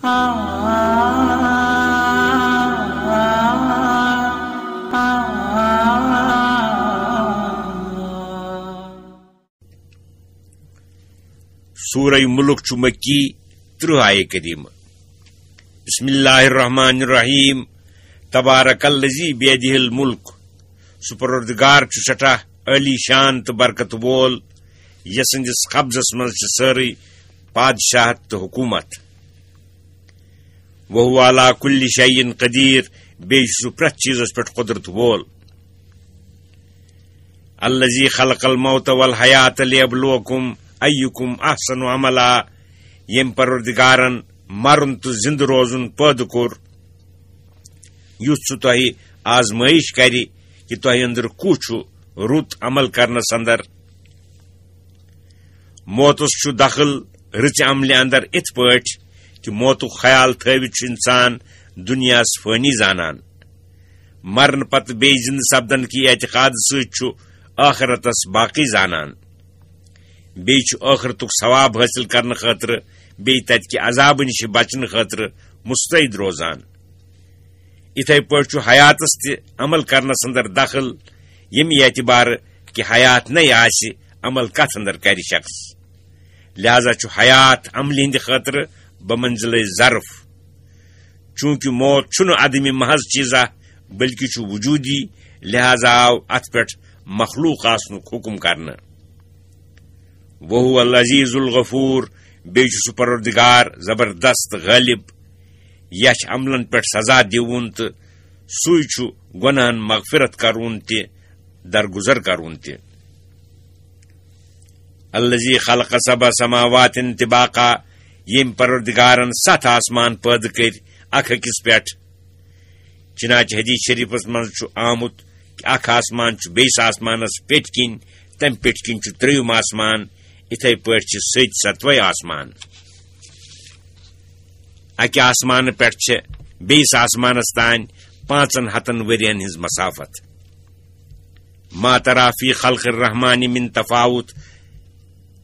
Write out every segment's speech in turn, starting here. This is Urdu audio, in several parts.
سورہ ملک چھ مکی 30 آیہ کریمہ. بسم اللہ الرحمن الرحیم. تبارک الذی بیدہ الملک. سپروردگار چھ سٹھاہ علی شان تو برکت وول یسندس قبضس مز چھ ساری بادشاہت تو حکومت. وہو علی کل شیء قدیر. بیچ سہ پرت چیزس پہ قدرت وول. الذی خلق الموت والحیات لیبلوکم ایکم احسن عملا. یم پروردگارن مرن تو زند روزن پید کور یُتھ سہ تہ آزمائش کری کہ تہ اندر کچھ رت عمل کرنس اندر. موتس چھ دخل رچ عمل اندر ات پٲٹھۍ کہ موتک خیال تھوت چھ انسان دنیاس فانی زانان. مرن پتہ بی زند سپدن کی اعتقاد سۭتۍ چھ آخرتس باقی زانان. بیٚیہِ چھُ ٲخرتُک ثواب حٲصِل کرنہٕ خٲطرٕ بیٚیہِ تتہِ کہِ عذابہٕ نِش بچنہٕ خٲطرٕ مستعد روزان. یِتھے پٲٹھۍ چھُ حیاتس تہِ عمل کرنس اندر دخل ییٚمہِ اعتبارٕ کہِ حیات نَے آسہِ عمل کتھ اندر کرِ شخص. لہذا چھُ حیات عملہِ ہٕنٛدِ خٲطرٕ بمنزلے ظرف. چوٗنٛکہِ موت چھُنہٕ عدمِ محض چیٖزا بلکہِ چھُ وجوٗدی لہذا آو اتھ پٮ۪ٹھ مخلوق آسنُک حکم کرنہٕ. وہو العزیز الغفور. بیچ سہ پروردگار زبردست غالب یچ عملن پہ سزا دیون تو سوئی چھ گناہن مغفرت کرون تہ درگزر کرون تہ. الذی خلق 7 سماوات طباقا. یم پروردگارن 7 آسمان پید کر اکھ أکس پہ. چنانچہ حدیث شریفس من آمت کہ اکھ آسمان چھ بیس آسمانس پیٹ کن تم پیٹ کن چھ 3 آسمان. اتھے پٲٹھۍ چھِ 7 آسمان. اکہ آسمان پٮ۪ٹھ چھِ بیٚیِس آسمانس تانۍ 500 ؤرین ہٕنٛز مسافت. ما ترا فی خلق الرحمن من تفاوت.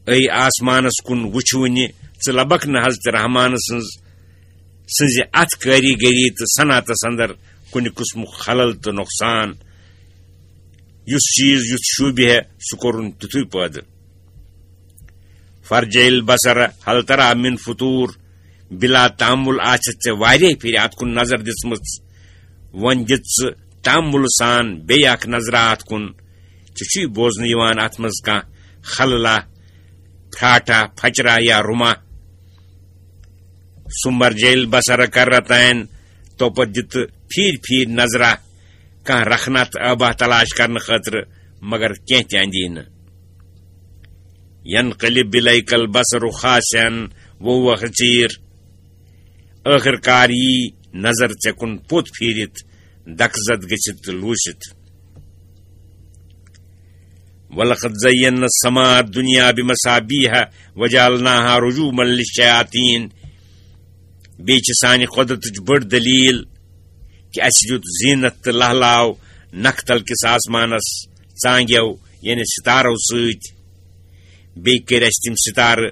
اے آسمانس کُن وٕچھوٕنہِ ژٕ لبکھ نہٕ حضرت رحمان سٕنٛزِ اتھ کٲریٖگٔری تہٕ صنعتس اندر کُنہِ قٕسمُک خلل تہٕ نۄقصان. یُس چیٖز یُتھ شوٗبہِ سُہ کوٚرُن تِتھُے پٲدٕ. فرجع البصر هل ترى من فطور. بلا تعمل آچھت ژےٚ واریاہ پھرِ اتھ کُن نظر دِژمٕژ. وۄنۍ دِژ ژٕ تعمل سان بیٚیہِ اکھ نظرا اتھ کُن. ژےٚ چھُے بوزنہٕ یِوان اتھ منٛز کانٛہہ خللا پھراٹا پھچرا یا رُما. ثم ارجع البصر کرتين. توپت دِتہٕ پھیٖرۍ نظرا کانٛہہ رکھنا تہٕ آبا تلاش کرنہٕ خٲطرٕ مگر کینٛہہ تہِ اندی نہٕ. ينقلب إليك البصر خاسئا وهو حسير. آخر کار یی نظر ژےٚ کُن پوٚت پھیٖرِتھ دکزد گٔژھِتھ تہٕ لوٗسِتھ. ولقد زينا السماء الدنيا بمصابيح وجعلناها رجوما للشياطين. بیٚیہِ چھِ سانہِ قۄدرتٕچ بٔڑ دلیٖل کہِ اَسہِ دیُت زیٖنت تہٕ لہلاو نکھتل کِس آسمانس ژانٛگیو یعنی ستارو سۭتۍ. بیٚیہِ کٔرۍ اَسہِ تِم ستارٕ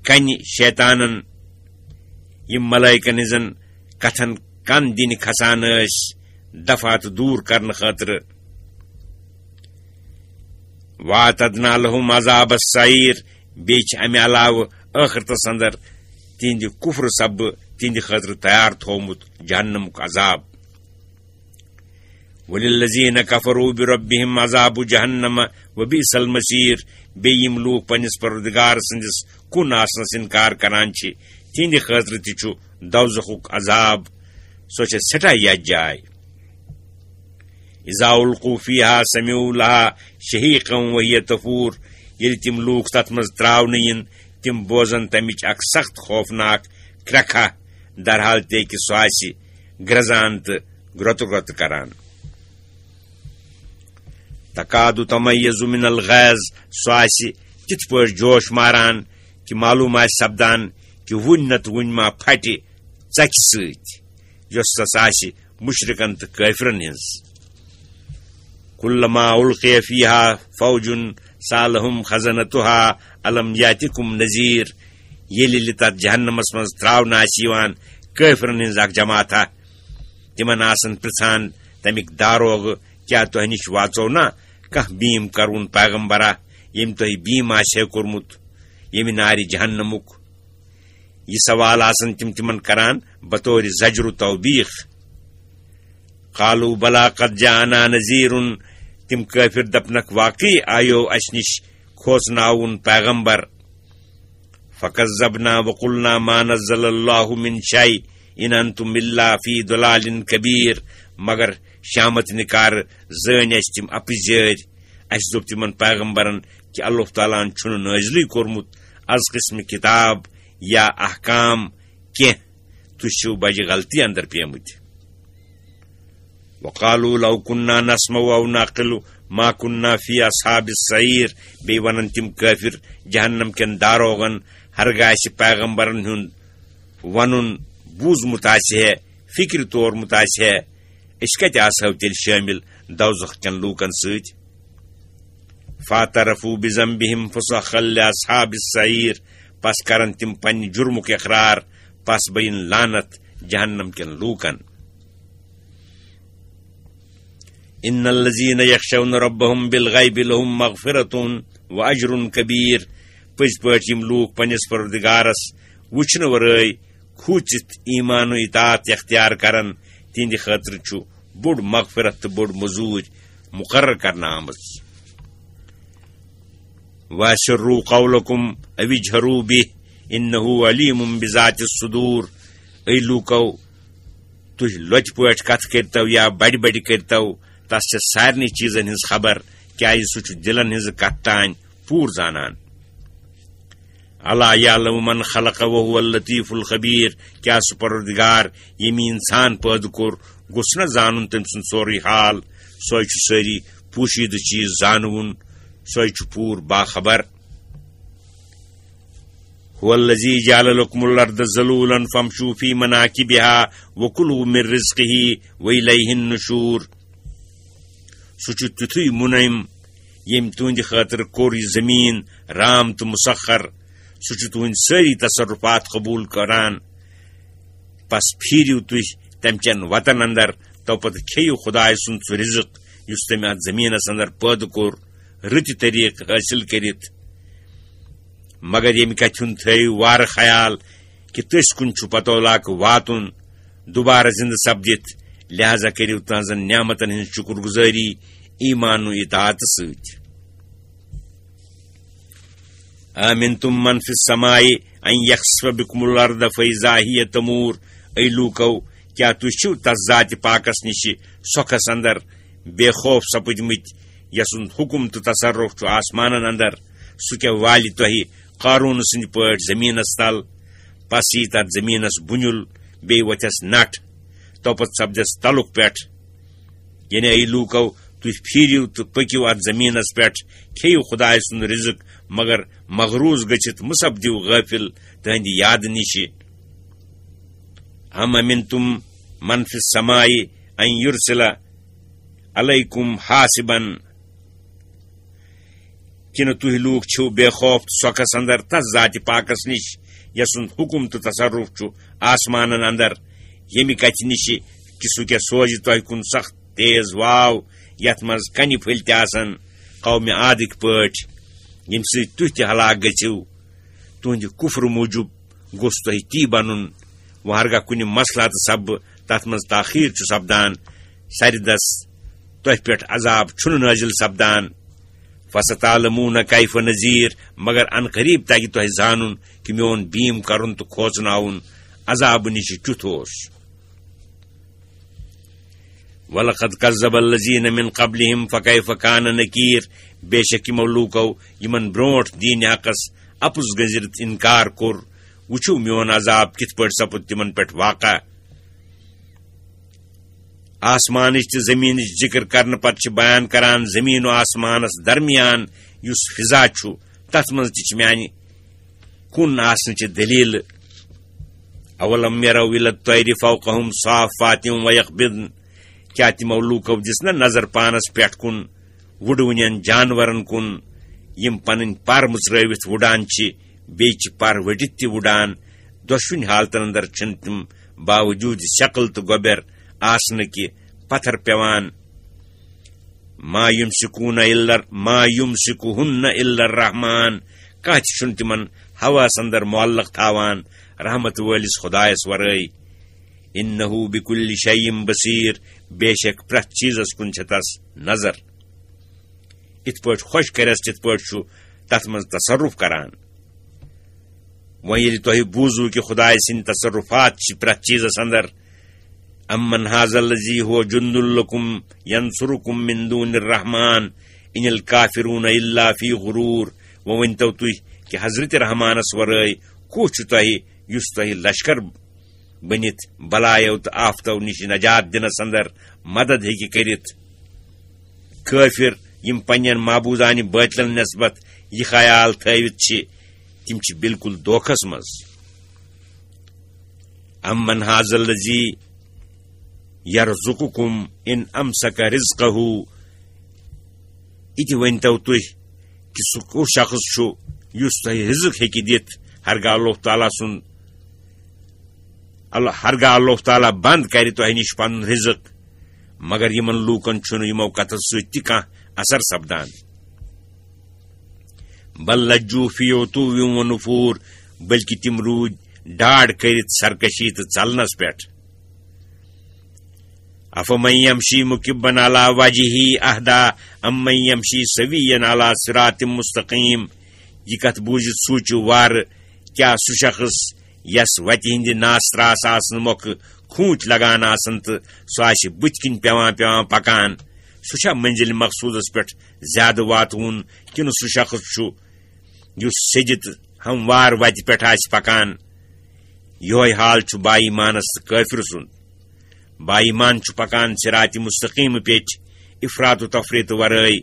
کنہِ شیطانن یم ملائکن ہٕنٛزن کتھن کن دِنہِ کھسان ٲسۍ دفعات دوٗر کرنہٕ خٲطرٕ. واتدنا لهم عذاب السعیر. بیٚیہِ چھِ امہِ علاوٕ ٲخرتس اندر تِہنٛدِ کُفرٕ سببہٕ تِہنٛدِ خٲطرٕ تیار تھوٚومُت جہنمُک عذاب. وللذین کفروا بربہم عذاب جہنم وبئس المصیر. بیٚیہِ یِم لوٗکھ پننِس پروردگار سٕنٛدِس کُن آسنس انکار کران چھِ تِہنٛدِ خٲطرٕ تہِ چھُ دوزخُک عذاب. سۄ چھےٚ سٮ۪ٹھاہ یتھ جاے. اذا القوا فیہا سمعوا لها شہیقا وہی تفور. ییٚلہِ تِم لوٗکھ تتھ منٛز تراونہٕ یِن تِم بوزن تمِچ اکھ سخت خوفناک کرٛٮ۪کھا. درحال تہِ کہِ سۄ آسہِ گرزان تہٕ گرٛوتہٕ کران. تکادُ تمیز من الغیظ. سۄ آسہِ تِتھ پٲٹھۍ جوش ماران کہ معلوم آسہِ سپدان کہ وُنہِ نتہٕ وُنہِ ما پھٹہِ ژکہِ سۭتۍ یۄس تس آسہِ مشرکن تہٕ کٲفرن ہٕنٛز. کلما القی فیہا فوج سالہم خزنتہا الم یاتکم نذیر. ییٚلہِ تتھ جہنمس منٛز تراونہٕ آسہِ یِوان کٲفرن ہٕنٛز اکھ جماعتھا تِمن آسن پرژھان تمیُک داروغ کیٛاہ تۄہہِ نِش واژو نا کانٛہہ بیٖم کرون پیغمبرا ییٚمۍ تۄہہِ بیٖم آسہِ ہے کوٚرمُت ییٚمہِ نارِ جہنمُک یہ سوال آسن تم تمن کران بطور زجر و توبیخ قالوا بلا قد جاءنا نذیر تم کافر دپنک واقعی آیو اس نش کھوژناون پیغمبر فکذبنا وقلنا ما نزل اللہ من شیء ان انتم الا فی ضلال کبیر مگر شامت نکار زٲنۍ اس تم اپزیٲرۍ اس دوٚپ تمن پیغمبرن کہ اللہ تعالیٰ ہن چھُنہٕ نٲزلٕے کوٚرمُت از قسم کتاب یا احکام کینٛہہ تُہۍ چھِو بجہِ غلطی اندر پیمٕتۍ وقالوا لو كنا نسمع او نعقل ما كنا في اصحاب السعير بیٚیہِ ونن تِم کٲفر جہنم کٮ۪ن داروغن ہرگاہ اسہِ پیغمبرن ہُنٛد ونُن بوٗزمُت آسہِ ہے فکرِ تورمُت آسہِ ہے أسۍ کتہِ آسہو تیٚلہِ شٲمِل دوزخ کٮ۪ن لوٗکن سۭتۍ فاعترفوا بذنبهم فسحقا لاصحاب السعير پس کرن تم پنہ جرمک اقرار پس بین لعنت جہنم کن لوکن ان الذين يخشون ربهم بالغیب لهم مغفرة واجر کبیر پز پٲٹھۍ یم لوک پنس پروردگارس وچھنہٕ ورٲے کھوٗژِتھ ایمان و اطاعت اختیار کرن تہندِ خٲطرٕ چھُ بوٚڑ مغفرت تہٕ بوٚڑ مزوٗرۍ مقرر کرنہٕ آمٕژ واسروا قولکم او اجہروا به انه علیم بذات الصدور اے لوکو تُہۍ لۄتہِ پٲٹھۍ کتھ کٔرتو یا بڑِ بڑِ کٔرتو تس چھِ سارنٕے چیٖزن ہٕنٛز خبر کیازِ سُہ چھُ دلن ہٕنٛزٕ کتھ تانۍ پوٗرٕ زانان الا یعلم من خلق وهو اللطیف الخبیر کیا سُہ پروردگار ییٚمۍ انسان پٲدٕ کوٚر گوٚژھ نہ زانُن تٔمۍ سُنٛد سورُے حال سۄے چھُ سٲری پوٗشیٖدٕ چیٖز زانوُن سوے چھُ پوٗرٕ باخبر هو الذي جعل لكم الارض ذلولا فامشوا في مناكبها وكلوا من رزقه واليه النشور سُہ چھُ تیُتھُے مُنعم ییٚمۍ تُہنٛدِ خٲطرٕ کوٚر یہِ زٔمیٖن رام تہٕ مُسخر سُہ چھُ تُہنٛدۍ سٲری تصرفات قبوٗل کران پس پھیٖرِو تُہۍ تمہِ چٮ۪ن وتن اندر تو پتہٕ کھیٚیِو خۄداے سُنٛد سُہ رزق یُس تٔمۍ اتھ زٔمیٖنس اندر پٲدٕ کوٚر رٕتہِ طریٖقہٕ حٲصِل کٔرِتھ مگر ییٚمہِ کتھِ ہُنٛد تھٲیِو وارٕ خیال کہِ تٔسۍ کُن چھُ پتولاک واتُن دوبارٕ زِندٕ سپدِتھ لہذا کٔرِو تہنٛزن نعمتن ہٕنٛز شُکر گُزٲری ایمان و اطاعت سۭتۍ آمنتم من فی السماء ان یخسف بکم الارض فاذا ہی تمور اے لوٗکو کیٛاہ تُہۍ چھِو تس ذاتِ پاکس نِشہِ سۄکھس اندر بے خوف سپٕدمٕتۍ یسُند حکم تہٕ تصرف چھُ آسمانن اندر سُہ کیٛاہ والہِ تۄہہِ قارون سٕنٛدِ پٲٹھۍ زٔمیٖنس تل پس یی تتھ زٔمیٖنس بُنیُل بیٚیہِ وۄتھٮ۪س نٹھ توپت سپدٮ۪س تلُک پٮ۪ٹھ یعنی اے لوٗکو تُہۍ پھیٖرِو تہٕ پٔکِو اتھ زٔمیٖنس پٮ۪ٹھ کھیٚیِو خۄداے سُنٛد رزق مگر مغروٗز گٔژھِتھ مہ سپدِو غٲفِل تٕہنٛدِ یادٕ نِشہِ ام امنتم من فی السماء ان یرسل علیکم حاسبن کنہٕ تُہۍ لوٗکھ چھِو بے خوف تہٕ سۄکھس اندر تس ذاتِ پاکس نِش یسُنٛد حکم تہٕ تصرف چھُ آسمانن اندر ییٚمہِ کتھِ نِشہِ کہِ سُہ کیٛاہ سوزِ تۄہہِ کُن سخت تیز واو یتھ منٛز کنہِ پھٔلۍ تہِ آسن قومہِ عادٕکۍ پٲٹھۍ ییٚمہِ سۭتۍ تُہۍ تہِ ہلاک گٔژھِو تُہنٛدِ کُفرٕ موٗجوٗب گوٚژھ تۄہہِ تی بنُن وۄنۍ ہرگاہ کُنہِ مسلاتہٕ سببہٕ تتھ منٛز تاخیٖر چھُ سپدان سردس تۄہہِ پٮ۪ٹھ عذاب چھُنہٕ نٲزِل سپدان فستعلمون کیف نذیر مگر ان قریب تگہِ تۄہہِ زانُن کہِ میون بیٖم کرُن تہٕ کھوژناوُن عذابہٕ نِش کیُتھ اوس ولقد كذب الذين من قبلهم فكيف كان نكير بے شک یِمو لوٗکو یِمن برونٛٹھ دیٖنہِ حقس اپُز گٔنٛزرِتھ انکار کوٚر وٕچھِو میون عذاب کِتھ پٲٹھۍ سپُد تِمن پٮ۪ٹھ واقع آسمانٕچ تہٕ زٔمیٖنٕچ ذِکر کرنہٕ پتہٕ چھِ بیان کران زٔمیٖن و آسمانس درمیان یُس فضا چھُ تتھ منٛز تہِ چھِ میانہِ کُن آسنٕچہِ دٔلیٖلہٕ اولم یرو الی الطیر فوقہم صافات ویقبضن کیا تِمو لوٗکو دِژ نہ نظر پانس پٮ۪ٹھ کُن وُڈوٕنٮ۪ن جانورن کُن یِم پنٕنۍ پر مٕژرٲوِتھ وُڈان چھِ بیچ پر وٹت تہ وڑان دشوین حالتن اندر چھن تم باوجود شکل تو گوبر آسن کہ پتھر پیوان ما یمسکوہن الا الرحمان کانٛہہ تہِ چھُنہٕ تِمن ہوس اندر معلق تھاوان رحمت وٲلِس خۄدایس ورٲے انہو بکل شیء بصیر بے شک پرٛٮ۪تھ چیٖزس کُن چھِ تس نظر یِتھ پٲٹھۍ خۄش کرٮ۪س تِتھ پٲٹھۍ چھُ تتھ منٛز تصرف کران وۄنۍ ییٚلہِ تۄہہِ بوٗزوٕ کہِ خۄداے سٕنٛدۍ تصرفات چھِ پرٛٮ۪تھ چیٖزس اندر امن هذا الذي هو جند لكم ينصركم من دون الرحمن ان الكافرون الا في غرور وونتو تُہۍ کہ حضرت رحمانس ورٲے کُس چھُ تۄہہِ یُس تۄہہِ لشکر بنِتھ بلایو تہٕ آفتو نِش نجات دِنس اندر مدد ہیٚکہِ کٔرِتھ کٲفر یِم پننٮ۪ن معبوٗدانہِ بٲطلن نسبت یہِ خیال تھٲوِتھ چھِ تِم چھِ بالکل دھوکھس منٛز امن هذا الذي یرزقکم ان امسک رزقہ اتہ ونتو تُہۍ کہ سُہ کُس شخص چھُ یُس تۄہہِ رزق ہیٚکہِ دِتھ ہرگاہ اللہ تعالیٰ بند کرِ تۄہہِ نِش پنُن رزق مگر یمن لوٗکن چھُنہٕ یِمو کتھو سۭتۍ تہِ کانٛہہ اثر سپدان بل لجوٗ فی عتوٗ و نفوٗر بلکہ تِم روٗدۍ ڈاڈ کٔرِتھ سرکشی تہٕ ژلنس پٮ۪ٹھ افمن یمشی مکبن علی وجہہ اہدی امن یمشی سویا علی صراط مستقیم یہ کتھ بوٗزِتھ سوٗنٛچِو وارٕ کیٛاہ سُہ شخص یس وتہِ ہٕنٛدِ ناس تراس آسنہٕ مۄکھٕ خوٗنٛچ لگان آسن تہٕ سُہ آسہِ بٕتھِ کِنۍ پیوان پکان سُہ چھا منزِل مقصوٗدس پٮ۪ٹھ زیادٕ واتوُن کِنہٕ سُہ شخص چھُ یُس سیٚدِ تہٕ ہموار وتہِ پٮ۪ٹھ آسہِ پکان یِہوے حال چھُ با ایمانس تہٕ کٲفِر سُنٛد با ایمان چھُ پکان صراط مستقیم پیٚٹھۍ افراط و تفریٖط ورٲے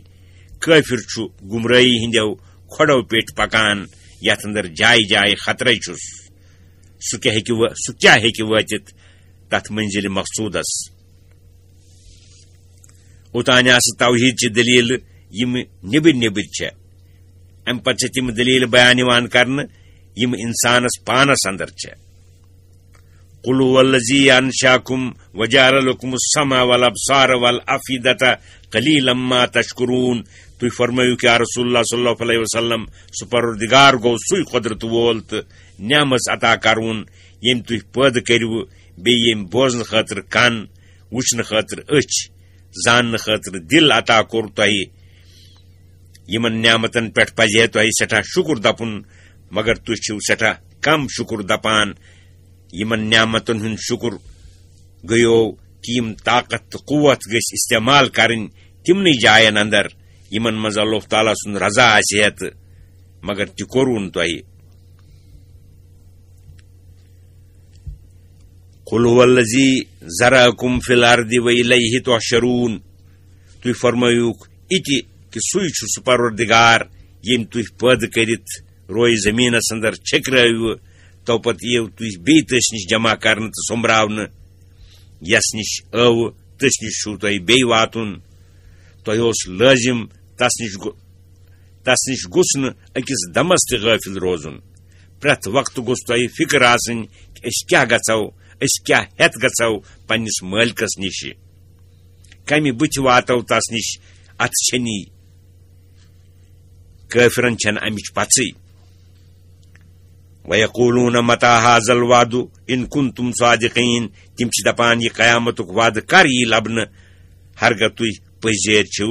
کٲفِر چھُ گمرٲہی ہٕنٛدیو کھۄڑو پیٚٹھۍ پکان یتھ اندر جایہِ جایہِ خطرے چھُس سُہ کیٛاہ ہیٚکہِ وٲتِتھ تتھ منزِل مقصوٗدس اوتانۍ آسہٕ توحیٖدچہِ دٔلیٖلہٕ یِم نیبٕرۍ چھےٚ امہِ پتہٕ چھےٚ تِم دٔلیٖلہٕ بیان یِوان کرنہٕ یِم انسانس پانس اندر چھےٚ قل هو الذي انشاكم وجعل لكم السمع والابصار والافئدة قليلا ما تشكرون تُہۍ فرمٲیِو کہ رسول اللہ صلی اللہ علیہ وسلم سُہ پروردگار گوٚو سُے قۄدرت وول تہٕ نعمژ عطا کرون ییٚمۍ تُہۍ پٲدٕ کٔرِوٕ بیٚیہِ ییٚمۍ بوزنہٕ خٲطرٕ کن وٕچھنہٕ خٲطرٕ أچھ زاننہٕ خٲطرٕ دل عطا کوٚر تۄہہِ یِمن نعمتن پٮ۪ٹھ پزِ ہے تۄہہِ سٮ۪ٹھاہ شُکر دپُن مگر تُہۍ چھِو سٮ۪ٹھاہ کم شُکر دپان یمن نعمتن ہُند شکر گٔیو کہ یم طاقت تہٕ قوت گژھِ استعمال کرٕنۍ تمنٕے جاین اندر یمن منٛز اللہ تعالیٰ سُنٛد رضا آسہِ ہے تہٕ مگر تہِ کوٚرُن تۄہہِ قل هو الذي ذرأكم في الارض وإليه تحشرون تُہۍ فرمٲیوُکھ اِتہِ کہ سُے چھُ سُہ پروردگار ییٚمۍ تُہۍ پٲدٕ کٔرِتھ رویہِ زٔمیٖنس اندر چھٔکرٲوٕ تو پتہٕ یِیو تُہۍ بیٚیہِ تٔسۍ نِش جمع کرنہٕ تہٕ سوٚمبراونہٕ یس نِش ٲوٕ تٔسۍ نِش چھُو تۄہہِ بیٚیہِ واتُن تۄہہِ اوس لٲزِم تس نِش گوٚژھ نہٕ أکِس دمس تہِ غٲفِل روزُن پرٛٮ۪تھ وقتہٕ گوٚژھ تۄہہِ فِکر آسٕنۍ کہِ أسۍ کیٛاہ گژھو أسۍ کیٛاہ ہٮ۪تھ گژھو پننِس مٲلکس نِش کمہِ بٕتھِ واتو تس نِش اتھٕ چھنی کٲفرن چھنہٕ امِچ پژھٕے وَيَقُولُونَ مَتَى هَذَا الْوَعْدُ إِن كُنتُمْ صَادِقِينَ تِم چھِ دپان یہِ قیامتُک وعدٕ کر یی لبنہٕ ہرگاہ تُہۍ پٔزۍ چھِو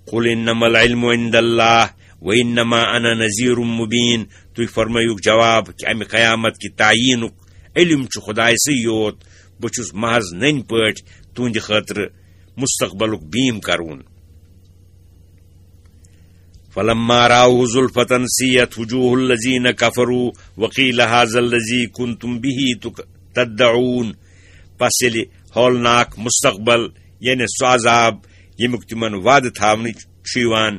قُلْ إِنَّمَا الْعِلْمُ عِندَ اللَّهِ وَإِنَّمَا أَنَا نَذِيرٌ مُبِينٌ تُہۍ فرمٲیُکھ جواب کہ امہِ قیامت کہِ تعیٖنُک علم چھُ خۄدایسٕے یوت بہٕ چھُس محض نٔنۍ پٲٹھۍ تُہنٛدِ خٲطرٕ مستقبلُک بیٖم کرُن فلما رأوه زلفة سيئت وجوه الذين كفروا وقيل هذا الذي كنتم به تدعون پس ییٚلہِ ہولناک مستقبل یعنی سُہ عذاب ییٚمیُک تِمن وعدٕ تھاونہٕ چھُ یِوان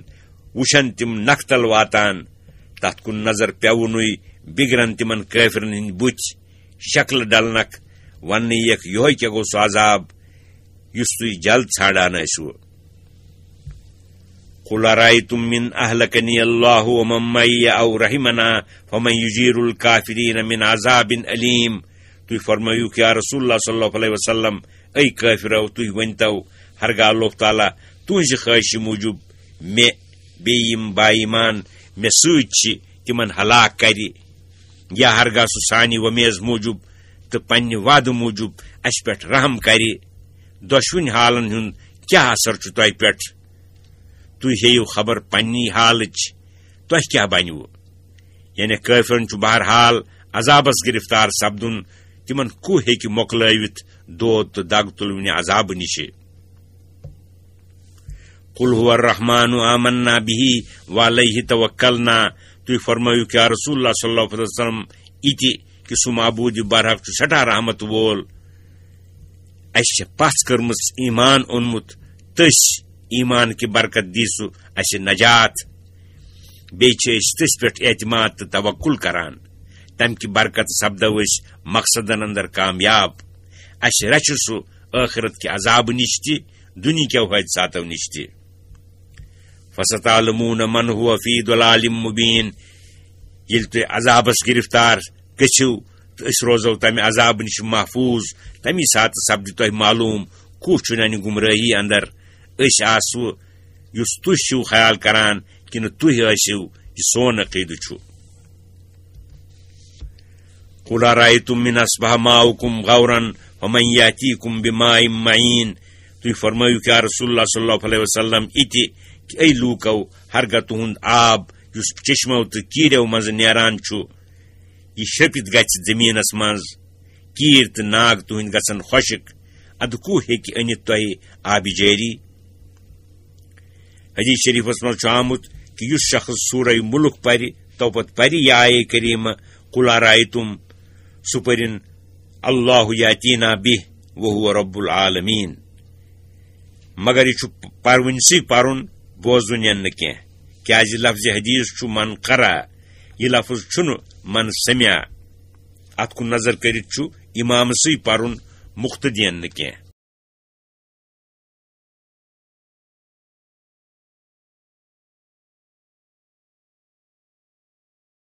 وٕچھن تِم نکتل واتان تتھ کُن نظر پیوُنُے بِگرن تِمن کٲفرن ہٕنٛدۍ بُتھِ شکلہٕ ڈلنکھ وننہٕ یِکھ یِہوے کیٛاہ گوٚو سُہ عذاب یُس تُہۍ جلد ژھانڈان ٲسِوٕ قل هو الذي أنشأكم من الأرض وجعل لكم السمع والأبصار والأفئدة قليلا ما تشكرون تُہۍ فرمٲیِو کہ رسول اللہ صلی اللہ علیہ وسلم سُہ پروردگار گوٚو سُے یُس تۄہہِ زٮ۪و ژھانڈان ٲسِوٕ قل أرأيتم من أهلكني الله ومن معي أو رحمنا فمن يجير الكافرين من عذاب أليم. تُہۍ فرمٲیِو کہ یا رسول اللہ صلی اللہ علیہ وسلم اے کٲفرو تُہۍ ؤنۍتو ہرگاہ اللہ تعالیٰ تُہنٛزِ خٲہشہِ موٗجوٗب مےٚ بیٚیہِ یِم با ایمان مےٚ سۭتۍ چھِ تِمن ہلاک کرِ یا ہرگاہ سُہ سانہِ وۄمیز موٗجوٗب تہٕ پننہِ وعدٕ موٗجوٗب اَسہِ پٮ۪ٹھ رحم کرِ. دۄشوٕنی حالن ہُنٛد کیٛاہ اثر چھُ تۄہہِ پٮ۪ٹھ؟ تُہۍ ہیٚیِو خبر پننی حالٕچ تۄہہِ کیٛاہ بنِوٕ؟ یعنی کٲفرن چھُ بہرحال عذابس گرفتار سپدُن. تِمن کُہ ہیٚکہِ مۄکلٲوِتھ دود تہٕ دگ تُلوٕنہِ عذابہٕ نِشہِ. قل هو الرحمن آمنا به وعلیہ توکلنا. تُہۍ فرمٲیِو کہ یا رسول اللہ صلی اللہ علیہ وسلم یِتہِ کہ سُہ معبوٗدِ برحق چھُ سٮ۪ٹھاہ رحمت وول. اَسہِ چھےٚ پژھ کٔرمٕژ ایمان اوٚنمُت تٔسۍ ایمان کہِ برکت دی سُہ اَسہِ نجات. بیٚیہِ چھِ أسۍ تٔسۍ پٮ۪ٹھ اعتماد تہٕ توکُل کران. تمہِ کہِ برکت سپدو أسۍ مقصدن اندر کامیاب. اَسہِ رچھِ سُہ ٲخرت کہِ عذابہٕ نِش تہِ دُنہِکیو حٲدثاتو نِش تہِ. فستعلمون من هو فی ضلال مبین. ییٚلہِ تُہۍ عذابس گرفتار گٔژھِو تہٕ أسۍ روزو تمہِ عذابہٕ نِش محفوظ تمی ساتہٕ سپدِ تۄہہِ معلوٗم کُس چھُ ننہِ گمرٲہی اندر. أسۍ آسوٕ یُس تُہۍ چھِو خیال کران کِنہٕ تُہۍ ٲسِو یہِ سون عقیدٕ چھُ. قل أرأيتم من أصبح ماؤكم غورا ومن يأتيكم بماء معين. تُہۍ فرمٲیِو کہ یا رسول اللہ صلی اللہ علیہ وسلم یِتہِ کہ اے لوٗکو ہرگاہ تُہُنٛد آب یُس چشمو تہٕ کیٖرٮ۪و منٛزٕ نیران چھُ یہِ شرٛپِتھ گژھِ زٔمیٖنس منٛز کیٖرۍ تہٕ ناگ تُہٕنٛدۍ گژھن خۄشِک ادٕ کُہ ہیٚکہِ أنِتھ تۄہہِ آبِ جٲری. حدیث شریفس منٛز چھُ آمُت کہ یُس شخص سورہ مُلک پرِ تو پتہٕ پرِ یہِ آیے کریٖمہ قل أرأيتم سُہ پٔرِن اللہ یاتینا بِہ وہو رب العالمین. مگر یہِ چھُ پرونسٕے پرُن بوزُن نہٕ کینٛہہ کیازِ لفظ حدیث چھُ من قرأ یہِ لفظ چھُنہٕ من سمع. اتھ کُن نظر کٔرِتھ چھُ امامسٕے پرُن مُقتدین نہٕ کینٛہہ.